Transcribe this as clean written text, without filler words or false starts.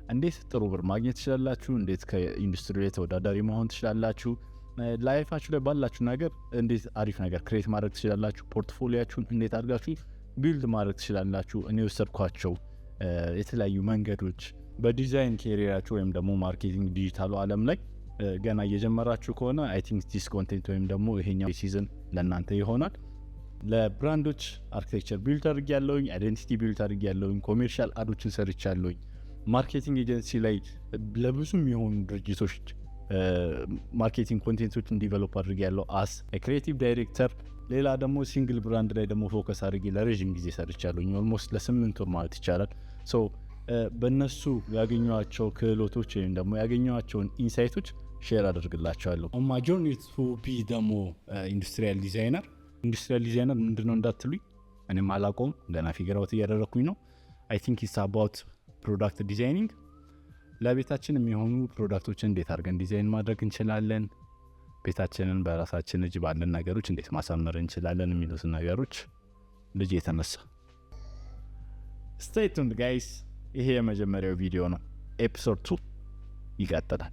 እንዴት ጥሩ ብር ማግኘት ትችላላችሁ፣ እንዴት ከኢንዱስትሪ ላይ ተወዳዳሪ መሆን ትችላላችሁ፣ ላይፋችሁ ላይ ባላችሁ ነገር እንዴት አሪፍ ነገር ክሬት ማድረግ ትችላላችሁ፣ ፖርትፎሊያችሁን እንዴት አድርጋችሁ ቢልድ ማድረግ ትችላላችሁ። እኔ ወሰድኳቸው የተለያዩ መንገዶች በዲዛይን ኬሪራችሁ ወይም ደግሞ ማርኬቲንግ ዲጂታሉ ዓለም ላይ ገና እየጀመራችሁ ከሆነ አይ ቲንክ ዲስ ኮንቴንት ወይም ደግሞ ይሄኛው ሲዝን ለእናንተ ይሆናል። ለብራንዶች አርኪቴክቸር ቢልድ አድርጌያለሁኝ፣ አይዴንቲቲ ቢልድ አድርጌያለሁኝ፣ ኮሜርሻል አዶችን ሰርቻለሁኝ፣ ማርኬቲንግ ኤጀንሲ ላይ ለብዙ የሚሆኑ ድርጅቶች ማርኬቲንግ ኮንቴንቶችን ዲቨሎፕ አድርጌያለሁ አስ ክሪኤቲቭ ዳይሬክተር። ሌላ ደግሞ ሲንግል ብራንድ ላይ ደግሞ ፎከስ አድርጌ ለረዥም ጊዜ ሰርቻለሁኝ፣ ኦልሞስት ለ8 ወር ማለት ይቻላል። ሶ በእነሱ ያገኘኋቸው ክህሎቶች ወይም ደግሞ ያገኘኋቸውን ኢንሳይቶች ሼር አደርግላቸዋለሁ። ኦን ማይ ጆርኒ ቱ ቢ ደግሞ ኢንዱስትሪያል ዲዛይነር ምንድነው እንዳትሉኝ እኔም አላውቀውም፣ ገና ፊገር አውት እያደረኩኝ ነው። አይ ቲንክ ኢትስ አባውት ፕሮዳክት ዲዛይኒንግ። ለቤታችን የሚሆኑ ፕሮዳክቶችን እንዴት አድርገን ዲዛይን ማድረግ እንችላለን፣ ቤታችንን በራሳችን እጅ ባለን ነገሮች እንዴት ማሳመር እንችላለን የሚሉትን ነገሮች ልጅ የተነሳ ስቴይ ቱንድ ጋይስ። ይሄ የመጀመሪያው ቪዲዮ ነው። ኤፒሶድ 2 ይቀጥላል።